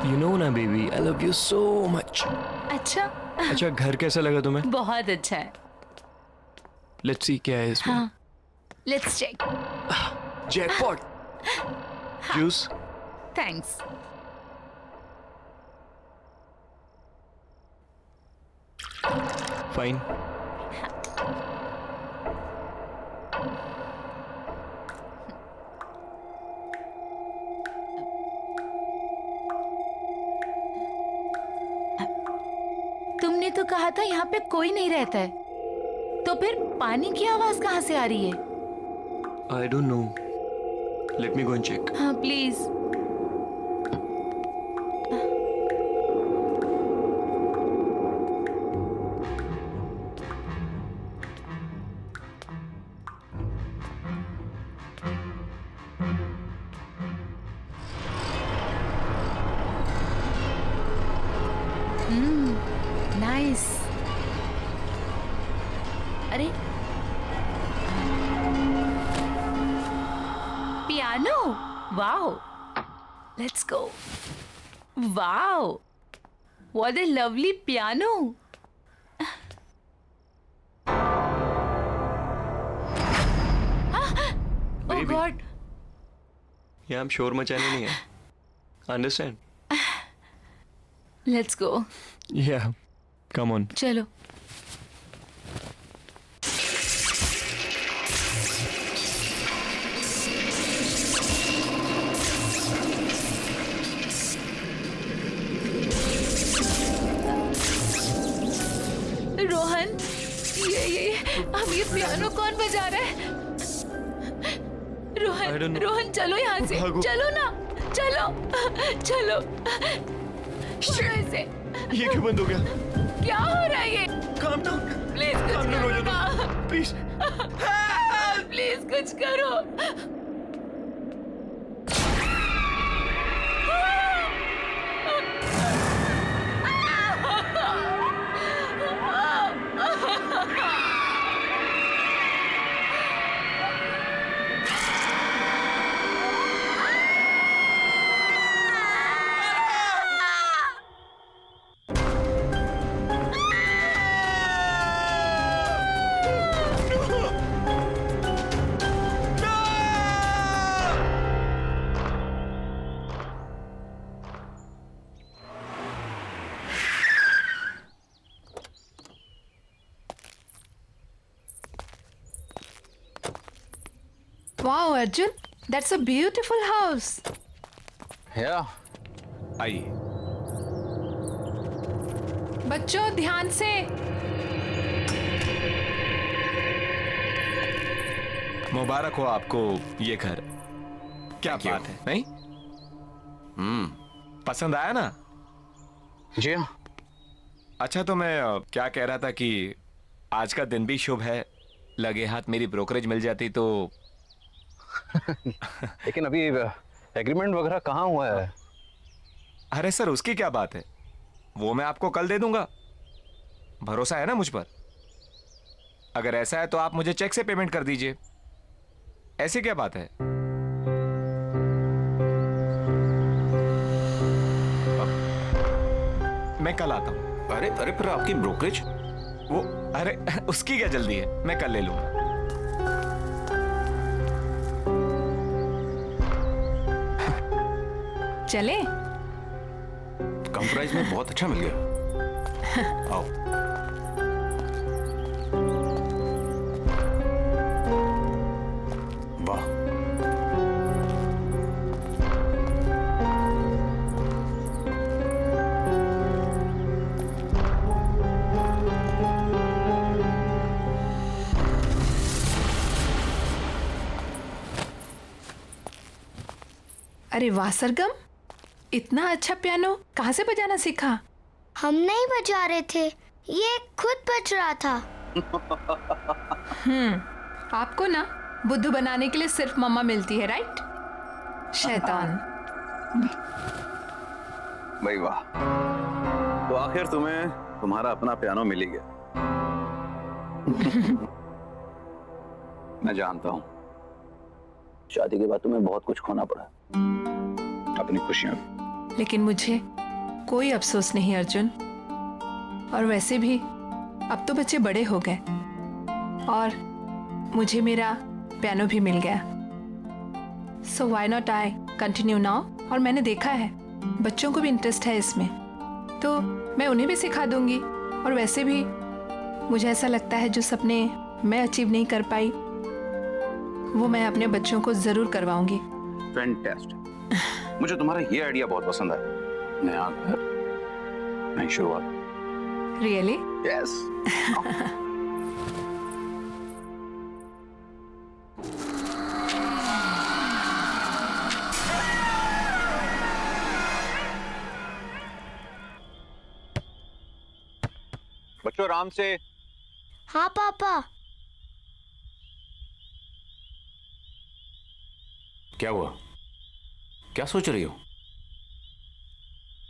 You know ना baby, I love you so much. अच्छा, घर कैसा लगा तुम्हें? बहुत अच्छा है. Let's see क्या है इसमें. हाँ, let's check. Jackpot. Juice. Thanks. Fine. तुमने तो कहा था यहाँ पे कोई नहीं रहता है, तो फिर पानी की आवाज कहाँ से आ रही है? I don't know. Let me go and check. हाँ प्लीज. नाइस. अरे piano. Wow. Let's go. Wow. What a lovely piano. Oh Baby. God. यहाँ हम शोर मचाने नहीं है. Understand? Let's go. Yeah. Come on. चलो. रोहन, ये अब ये पियानो कौन बजा रहा है? I don't know. रोहन चलो यहाँ से. भागो. चलो ना. चलो. चलो. छोड़ो इसे. ये क्यों बंद हो गया? क्या हो रहा है ये? Calm down. प्लीज कुछ Calm down हो करो जाओ. ना. Please. प्लीज कुछ करो. Wow, Arjun, that's a beautiful house. Yeah. आइए. बच्चों ध्यान से. मुबारक हो आपको ये घर. क्या Thank you. बात है, नहीं? पसंद आया ना? जी हाँ. अच्छा, तो मैं क्या कह रहा था कि आज का दिन भी शुभ है. लगे हाथ मेरी ब्रोकरेज मिल जाती तो. लेकिन अभी एग्रीमेंट वगैरह कहाँ हुआ है? अरे सर, उसकी क्या बात है, वो मैं आपको कल दे दूंगा. भरोसा है ना मुझ पर? अगर ऐसा है तो आप मुझे चेक से पेमेंट कर दीजिए. ऐसी क्या बात है? मैं कल आता हूं. अरे अरे, फिर आपकी ब्रोकरेज? वो अरे उसकी क्या जल्दी है, मैं कल ले लूंगा. चले. कम प्राइस में बहुत अच्छा मिल गया. आओ. वाह. अरे वाह सरगम, इतना अच्छा पियानो कहाँ से बजाना सीखा? हम नहीं बजा रहे थे, ये खुद बज रहा था. आपको ना बुद्धू बनाने के लिए सिर्फ मम्मा मिलती है, राइट? शैतान. भाई वाह. तो आखिर तुम्हें तुम्हारा अपना पियानो मिल ही गया. मैं जानता हूँ शादी के बाद तुम्हें बहुत कुछ खोना पड़ा. अपनी खुशियां, लेकिन मुझे कोई अफसोस नहीं अर्जुन। और वैसे भी अब तो बच्चे बड़े हो गए और मुझे मेरा पियानो भी मिल गया। So why not I continue now. और मैंने देखा है बच्चों को भी इंटरेस्ट है इसमें, तो मैं उन्हें भी सिखा दूंगी। और वैसे भी मुझे ऐसा लगता है जो सपने मैं अचीव नहीं कर पाई वो मैं अपने बच्चों को जरूर करवाऊंगी। फैंटास्टिक। मुझे तुम्हारा ये आइडिया बहुत पसंद आया। नया घर, नई शुरुआत। रियली? यस। बच्चों आराम से। हाँ पापा। क्या हुआ? क्या सोच रही हो?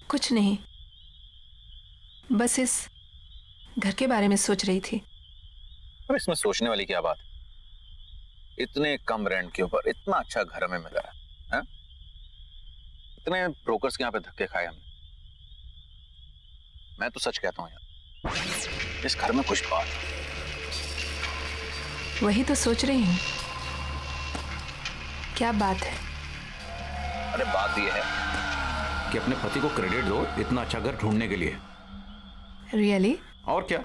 कुछ नहीं, बस इस घर के बारे में सोच रही थी। अब इसमें सोचने वाली क्या बात है? इतने कम रेंट के ऊपर इतना अच्छा घर हमें मिला है? इतने ब्रोकर्स के यहाँ पे धक्के खाए हमने। मैं तो सच कहता हूँ यार, इस घर में कुछ बात है। वही तो सोच रही हूँ, क्या बात है? अरे बात यह है कि अपने पति को क्रेडिट दो इतना अच्छा घर ढूंढने के लिए। रियली? और क्या।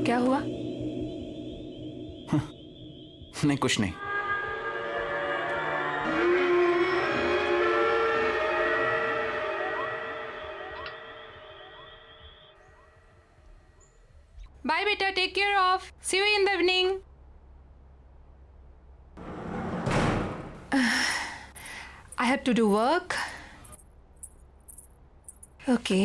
क्या हुआ? नहीं, कुछ नहीं। बाय बेटा, take care of, see you in the evening. I have to do work. Okay.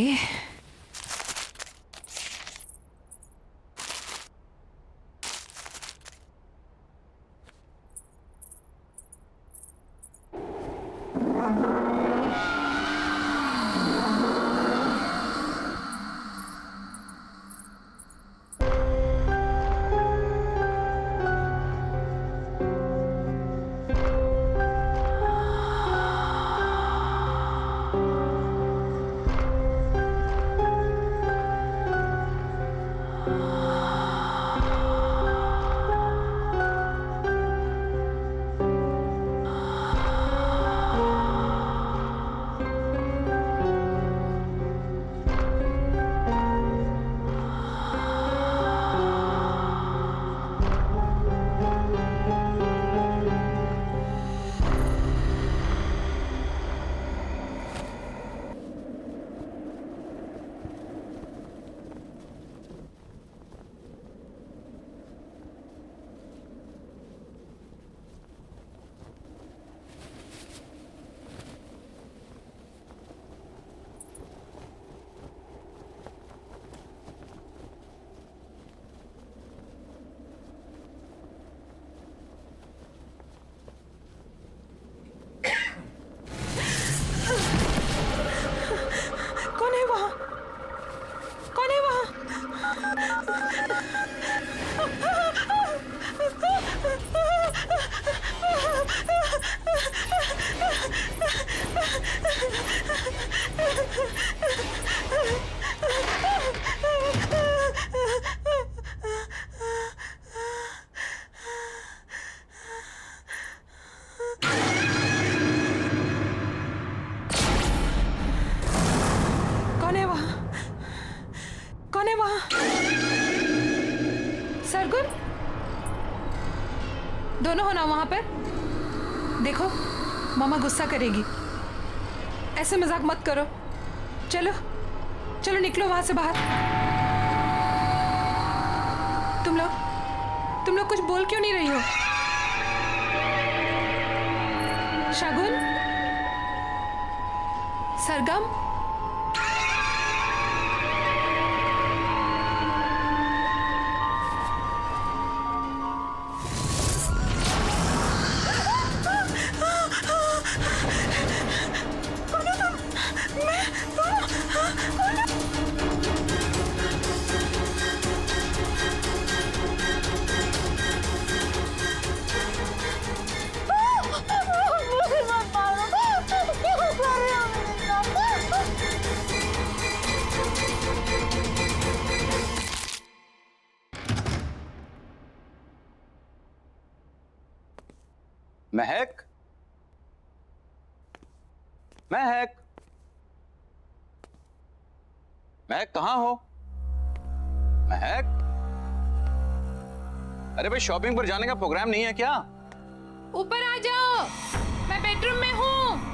Sargun, दोनों हो ना वहां पर? देखो मामा गुस्सा करेगी, ऐसे मजाक मत करो। चलो चलो निकलो वहां से बाहर। तुम लोग कुछ बोल क्यों नहीं रही हो? शगुन, सरगम, महक, महक, महक कहाँ हो? महक, अरे भाई शॉपिंग पर जाने का प्रोग्राम नहीं है क्या? ऊपर आ जाओ, मैं बेडरूम में हूँ।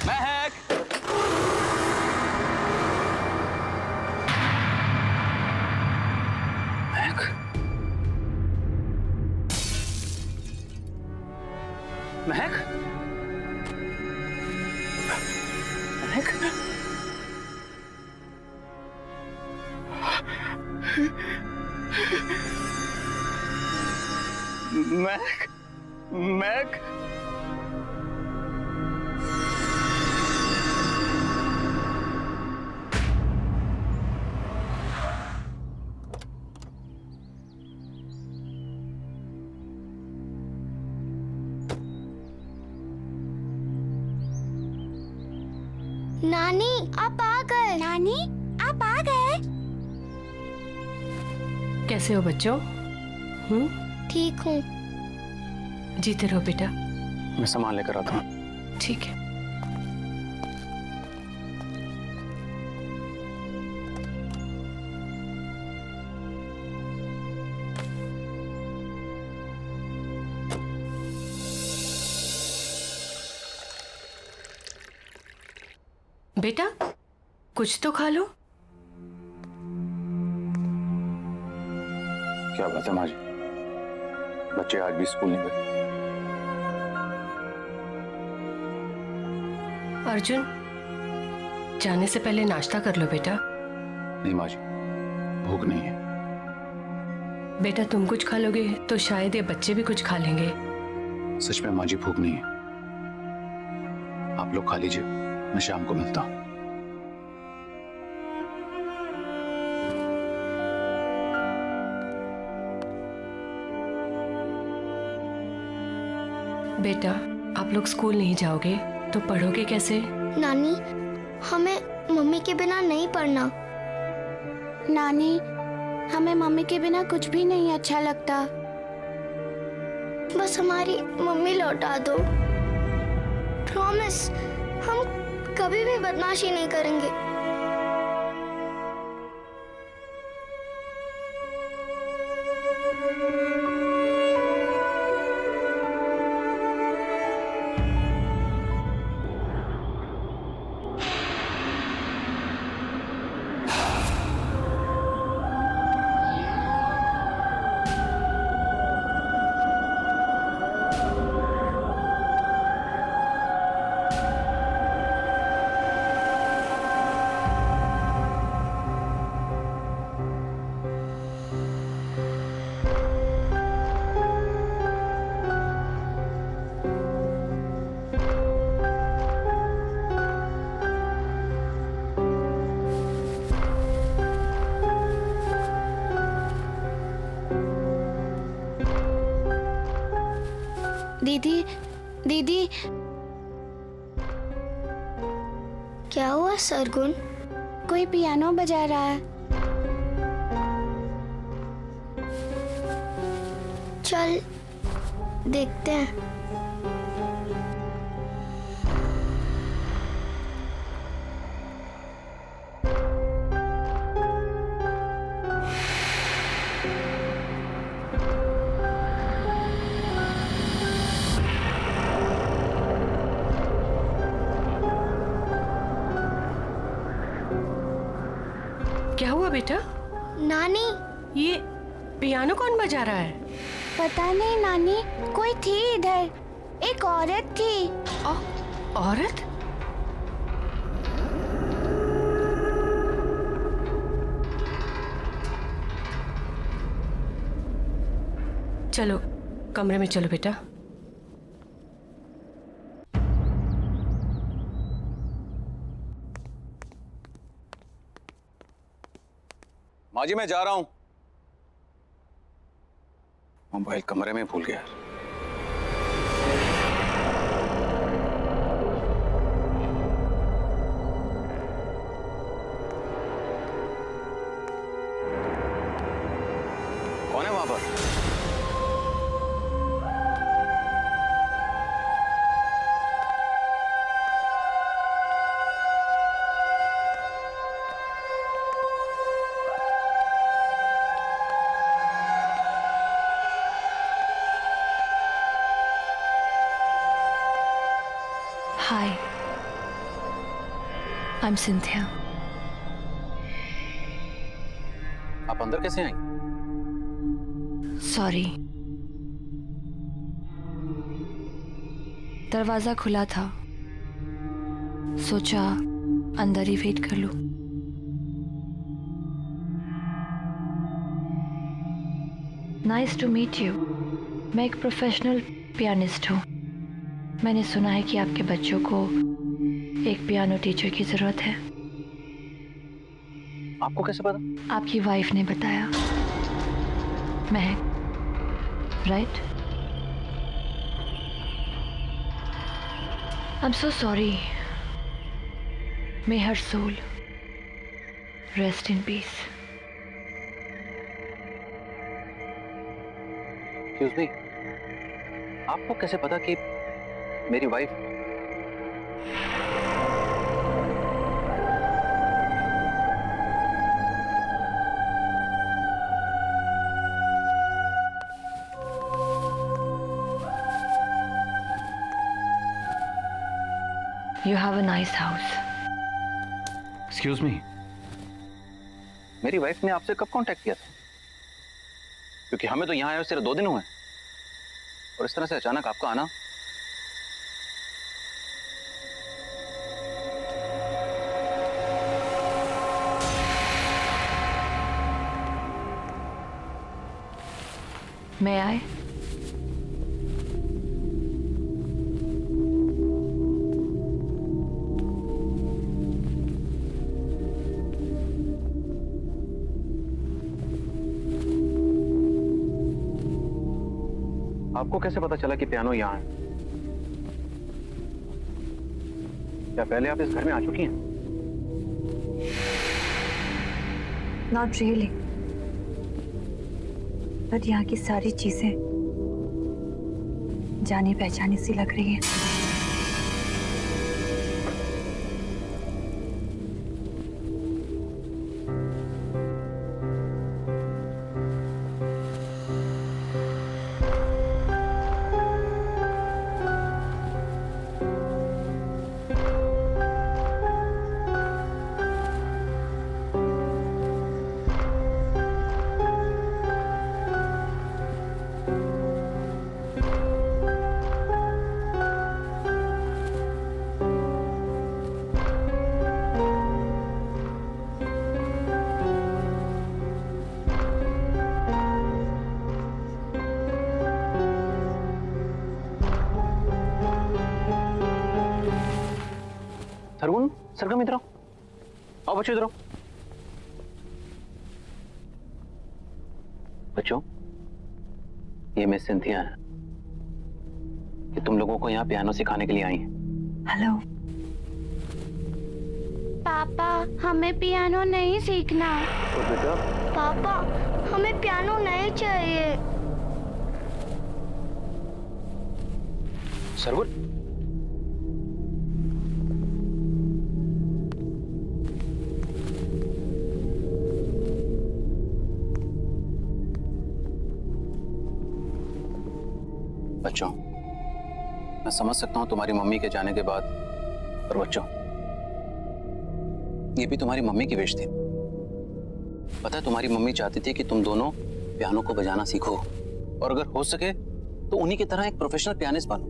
महक, महक, महक, महक, महक, नानी आप आ गए। नानी आप आ गए। कैसे हो बच्चों? ठीक हूँ। जीते रहो बेटा। मैं सामान लेकर आता हूँ। ठीक है। बेटा कुछ तो खा लो। क्या बात है माँ जी, बच्चे आज भी स्कूल नहीं गए? अर्जुन जाने से पहले नाश्ता कर लो बेटा। नहीं माँ जी, भूख नहीं है। बेटा तुम कुछ खा लोगे तो शायद ये बच्चे भी कुछ खा लेंगे। सच में माँ जी भूख नहीं है। आप लोग खा लीजिए, मैं शाम को मिलता हूँ। बेटा आप लोग स्कूल नहीं जाओगे तो पढ़ोगे कैसे? नानी हमें मम्मी के बिना नहीं पढ़ना। नानी हमें मम्मी के बिना कुछ भी नहीं अच्छा लगता। बस हमारी मम्मी लौटा दो। प्रॉमिस, हम कभी भी बदमाशी नहीं करेंगे। दीदी, दीदी क्या हुआ सरगुन? कोई पियानो बजा रहा है। चल देखते हैं। क्या हुआ बेटा? नानी ये पियानो कौन बजा रहा है? पता नहीं नानी, कोई थी इधर, एक औरत थी। औरत? चलो कमरे में चलो बेटा। हाँ जी, मैं जा रहा हूं। मोबाइल कमरे में भूल गया। कौन है वहां पर? Hi, I'm Cynthia. आप अंदर कैसे आई? Sorry. दरवाजा खुला था, सोचा अंदर ही वेट कर लूं। Nice to meet you. मैं एक प्रोफेशनल पियानिस्ट हूँ। मैंने सुना है कि आपके बच्चों को एक पियानो टीचर की जरूरत है। आपको कैसे पता? आपकी वाइफ ने बताया। महक, right? I'm so sorry. May her soul rest in peace. Excuse me, आपको कैसे पता कि मेरी wife? You have a nice house. Excuse me, मेरी वाइफ ने आपसे कब कांटेक्ट किया था? क्योंकि हमें तो यहाँ आए सिर्फ 2 दिन हुए और इस तरह से अचानक आपका आना। May I? आपको कैसे पता चला कि पियानो यहाँ है? क्या पहले आप इस घर में आ चुकी हैं? Not really. बट यहाँ की सारी चीजें जानी पहचानी सी लग रही हैं। सरगुन, सरगम इधर आओ। आओ बच्चों, इधर आओ। बच्चों, ये मिस सिंथिया है। ये तुम लोगों को यहाँ पियानो सिखाने के लिए आई हैं। हेलो। पापा, हमें पियानो नहीं सीखना। और बेटा? पापा, हमें पियानो नहीं चाहिए। सरगुन, बच्चों, मैं समझ सकता हूं तुम्हारी मम्मी के जाने के बाद, पर बच्चों, ये भी तुम्हारी मम्मी की विश थी। पता है, तुम्हारी मम्मी चाहती थी कि तुम दोनों पियानो को बजाना सीखो और अगर हो सके तो उन्हीं की तरह एक प्रोफेशनल पियानिस्ट बनो।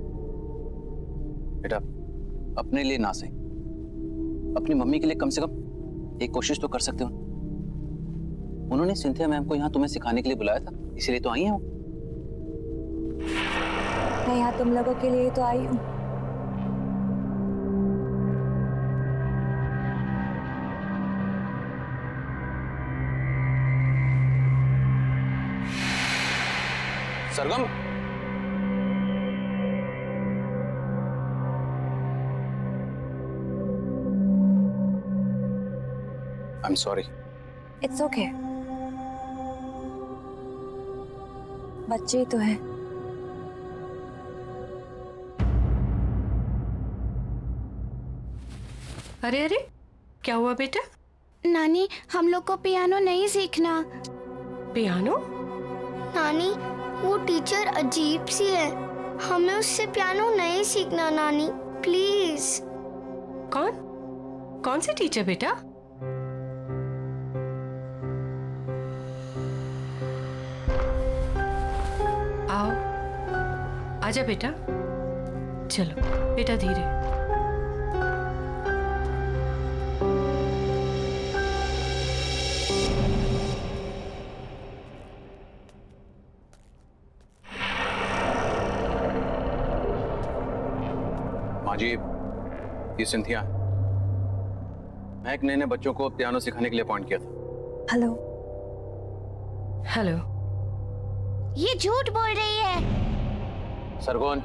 बेटा, अपने लिए ना सही, अपनी मम्मी के लिए कम से कम एक कोशिश तो कर सकते हो। उन्होंने सिंथिया मैम को यहाँ तुम्हें सिखाने के लिए बुलाया था, इसीलिए तो आई हैं वो। मैं यहाँ तुम लोगों के लिए तो आई हूँ। Sargam, I am sorry. It's okay, बच्चे ही तो हैं। अरे अरे, क्या हुआ बेटा? नानी, हम लोग को पियानो नहीं सीखना। पियानो? नानी, वो टीचर अजीब सी है, हमें उससे पियानो नहीं सीखना नानी, प्लीज। कौन कौन सी टीचर बेटा? आओ, आजा बेटा। चलो बेटा, धीरे। माँ जी, ये सिंथिया, मैं नए नए बच्चों को पियानो सिखाने के लिए अपॉइंट किया था। हेलो। हेलो। ये झूठ बोल रही है। सरगोन,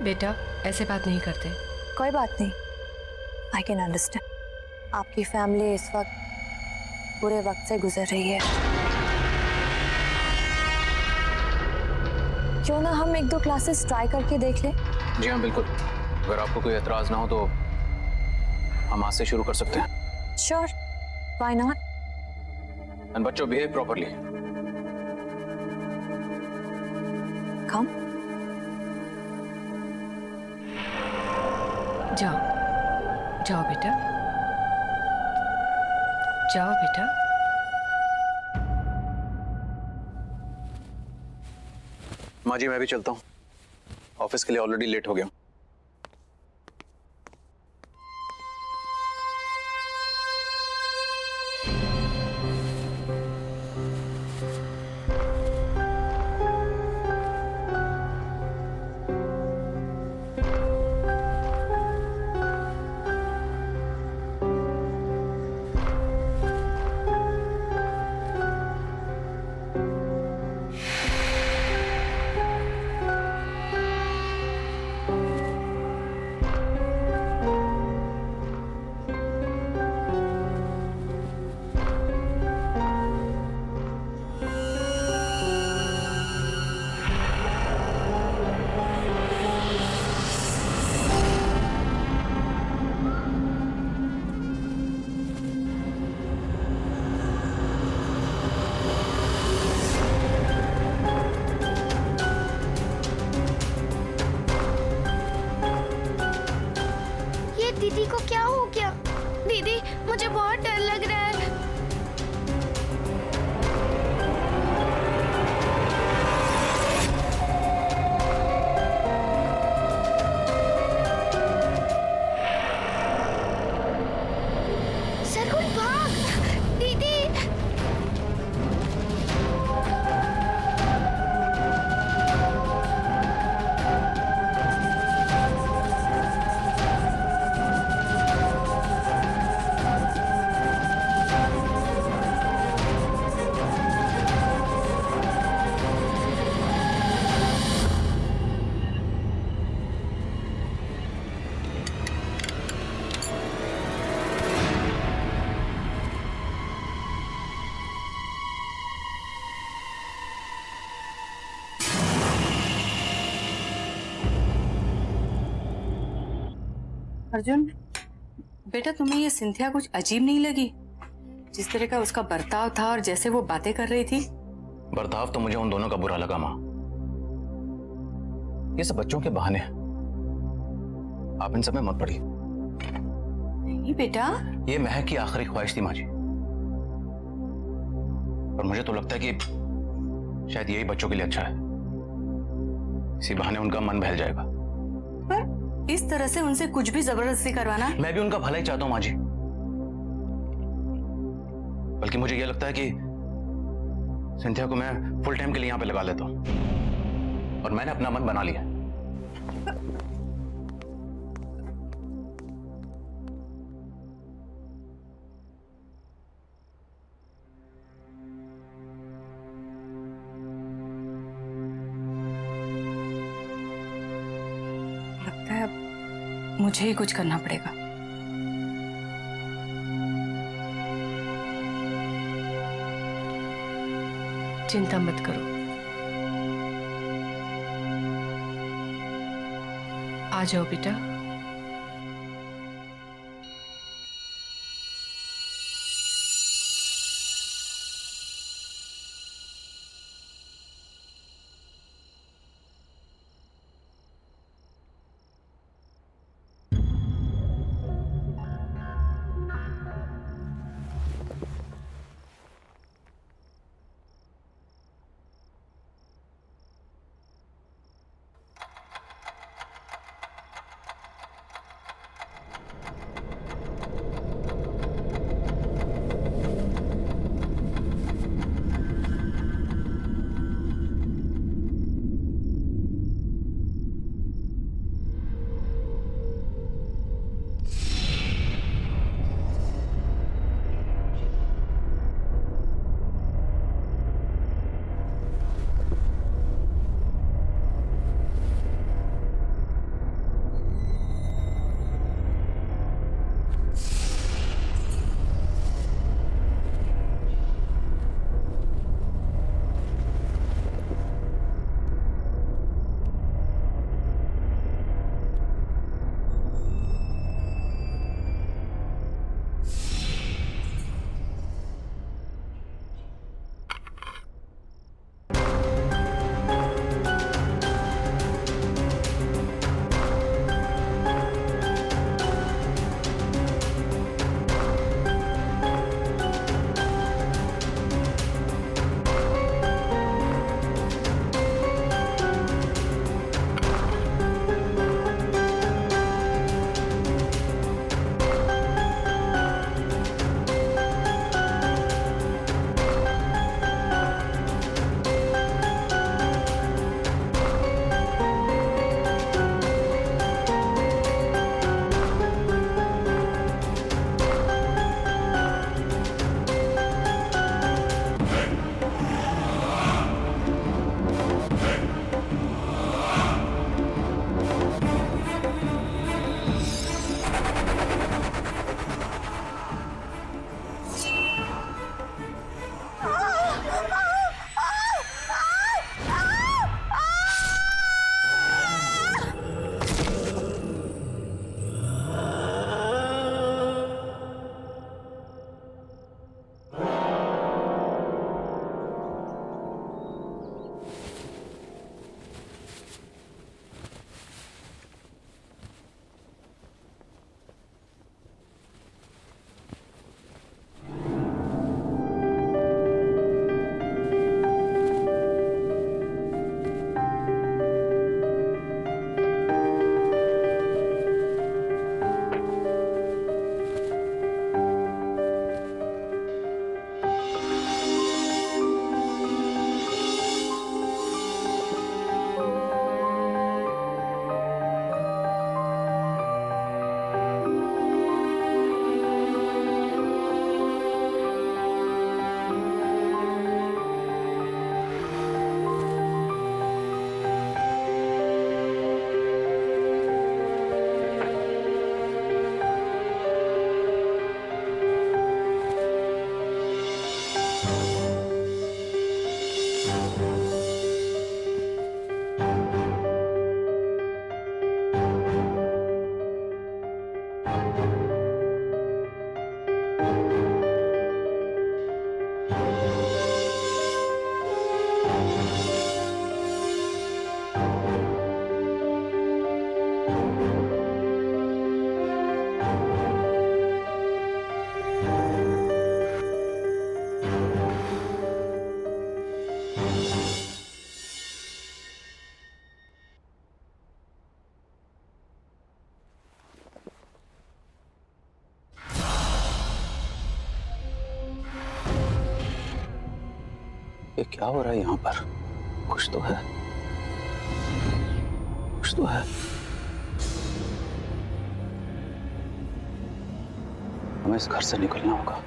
बेटा, ऐसे बात नहीं करते। कोई बात नहीं, आई कैन अंडरस्टैंड। आपकी फैमिली इस वक्त बुरे वक्त से गुजर रही है। क्यों ना हम 1-2 क्लासेस ट्राई करके देख लें? जी हाँ, बिल्कुल। अगर आपको कोई एतराज ना हो तो हम आज से शुरू कर सकते हैं। Sure, why not. एंड बच्चों, बिहेव प्रॉपर्ली। कम। जाओ जाओ बेटा, जाओ बेटा। माँ जी, मैं भी चलता हूँ, ऑफिस के लिए ऑलरेडी लेट हो गया हूँ। दीदी को क्या हो गया? दीदी, मुझे बहुत डर लग रहा है। सरगुन, भाग! दीदी! अर्जुन बेटा, तुम्हें ये सिंथिया कुछ अजीब नहीं लगी? जिस तरह का उसका बर्ताव था और जैसे वो बातें कर रही थी। बर्ताव तो मुझे उन दोनों का बुरा लगा माँ। ये सब बच्चों के बहाने हैं, आप इन सब में मत पड़िए। नहीं बेटा, ये महक की आखिरी ख्वाहिश थी माँ जी, और मुझे तो लगता है कि शायद यही बच्चों के लिए अच्छा है। इसी बहाने उनका मन बहल जाएगा। पर इस तरह से उनसे कुछ भी जबरदस्ती करवाना। मैं भी उनका भला ही चाहता हूं माँ जी, बल्कि मुझे यह लगता है कि सिंथिया को मैं फुल टाइम के लिए यहां पे लगा लेता हूं, और मैंने अपना मन बना लिया। लगता है अब मुझे ही कुछ करना पड़ेगा। चिंता मत करो, आ जाओ बेटा। ये क्या हो रहा है यहाँ पर? कुछ तो है, कुछ तो है। हमें इस घर से निकलना होगा।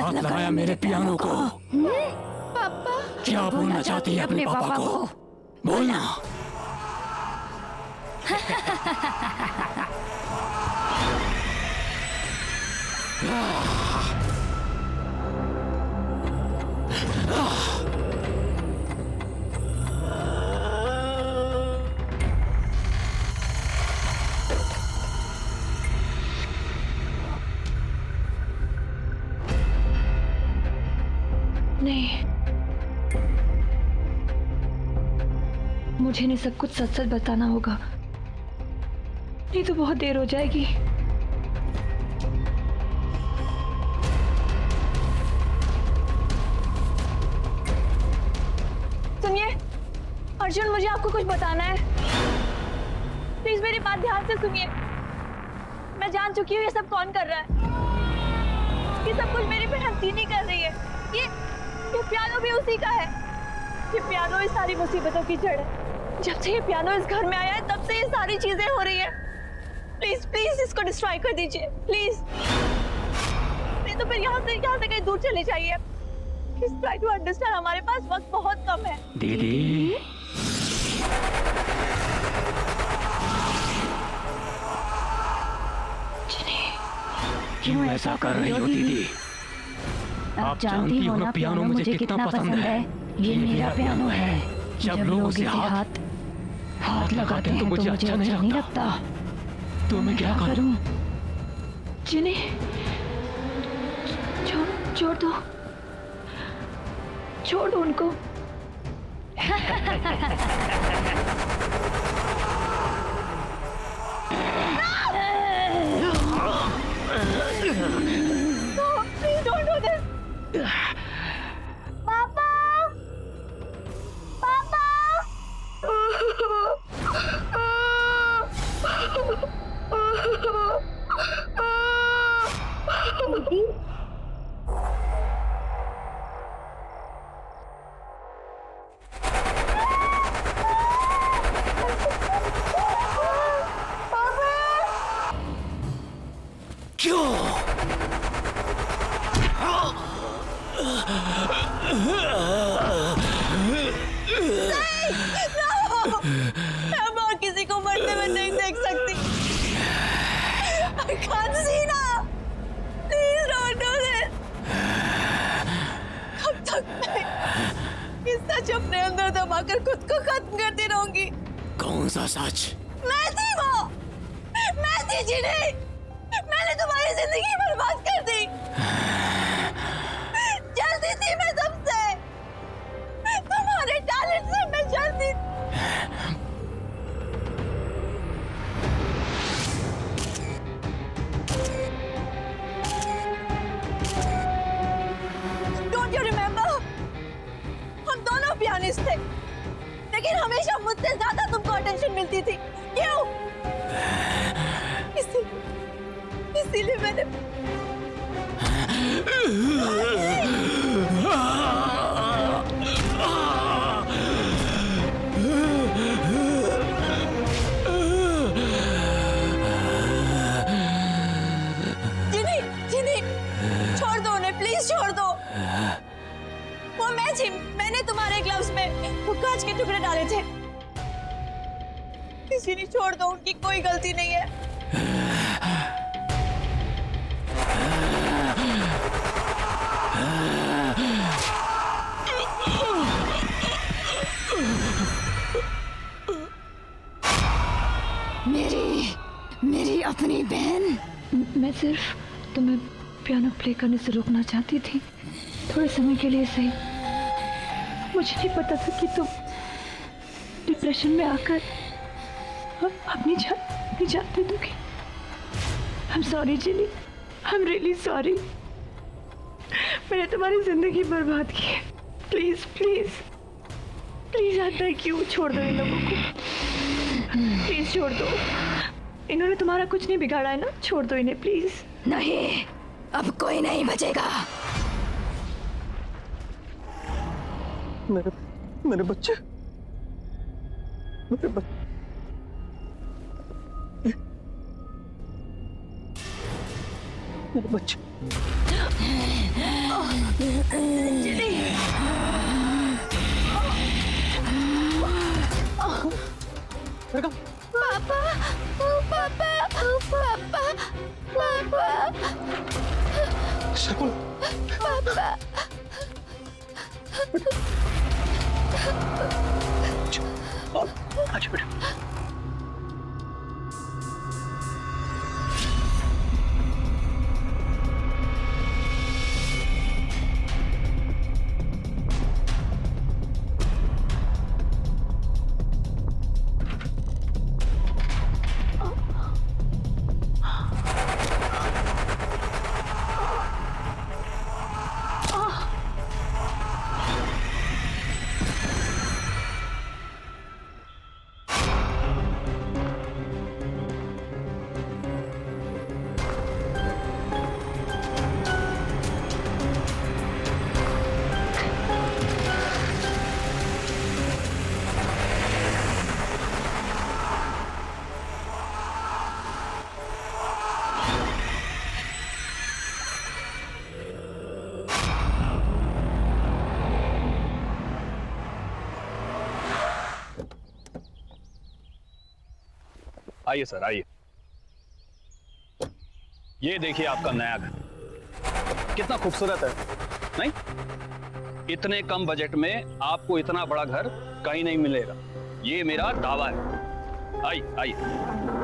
हाथ लगाया मेरे पियानो को? पापा क्या बोलना चाहती है अपने पापा को? बोलना। नहीं, मुझे इन्हें सब कुछ सच सच बताना होगा, नहीं तो बहुत देर हो जाएगी। सुनिए अर्जुन, मुझे आपको कुछ बताना है। प्लीज मेरी बात ध्यान से सुनिए। मैं जान चुकी हूँ ये सब कौन कर रहा है। ये सब कुछ मेरी बहन तीनी कर रही है। ये पियानो भी उसी का है। ये पियानो इस सारी मुसीबतों की जड़ है। जब से ये पियानो इस घर में आया है तब से ये सारी चीजें हो रही है। प्लीज प्लीज इसको डिस्ट्रॉय कर दीजिए प्लीज। नहीं तो फिर यहाँ से कहीं दूर चले जाइए। प्लीज ट्राई टू अंडरस्टैंड, हमारे पास वक्त बहुत कम है। दीदी, क्यों ऐसा कर रही हो दीदी? आप जानती हो ना पियानो मुझे कितना पसंद है। ये मेरा पियानो है। जब लोग उसे हाथ लगाते हैं तो मुझे अच्छा नहीं लगता। तो मैं क्या करूं? जिनी, छोड़ दो उनको। Please don't do this. पापा, पापा। दीदी, क्यों? मैं और किसी को मरते हुए नहीं देख सकती। I can't see now. Please don't do this. कब तक मैं इस सच अपने अंदर दबाकर खुद को खत्म करती रहूंगी? कौन सा सच? मैं थी वो, मैं थी जिन्हें मैंने तुम्हारी जिंदगी बर्बाद कर दी। जल्दी थी मैं सबसे, तुम्हारे टैलेंट से मैं जल्दी। Don't you remember? हम दोनों पियानिस्ट थे, लेकिन हमेशा मुझसे ज्यादा तुमको अटेंशन मिलती थी। क्यों? इसीलिए मैंने जिनी, छोड़ दो उन्हें, प्लीज छोड़ दो। वो मैं थी, मैंने तुम्हारे ग्लव्स में वो कांच के टुकड़े डाले थे। किसी ने छोड़ दो, उनकी कोई गलती नहीं है। मेरी अपनी बहन। मैं सिर्फ तुम्हें पियानो प्ले करने से रोकना चाहती थी, थोड़े समय के लिए सही। मुझे नहीं पता था कि तुम डिप्रेशन में आकर अपनी जान दे दोगी। I'm sorry Jini, I'm really sorry। मैंने तुम्हारी जिंदगी बर्बाद की है। Please please please I beg you, छोड़ दो इन लोगों को। प्लीज छोड़ दो, इन्होंने तुम्हारा कुछ नहीं बिगाड़ा है ना, छोड़ दो इन्हें प्लीज। नहीं, अब कोई नहीं बचेगा। मेरे बच्चे, मेरे बच्चे। अच्छा बेटा। आइए सर, आइए। ये देखिए आपका नया घर कितना खूबसूरत है, नहीं? इतने कम बजट में आपको इतना बड़ा घर कहीं नहीं मिलेगा, ये मेरा दावा है। आइए आइए।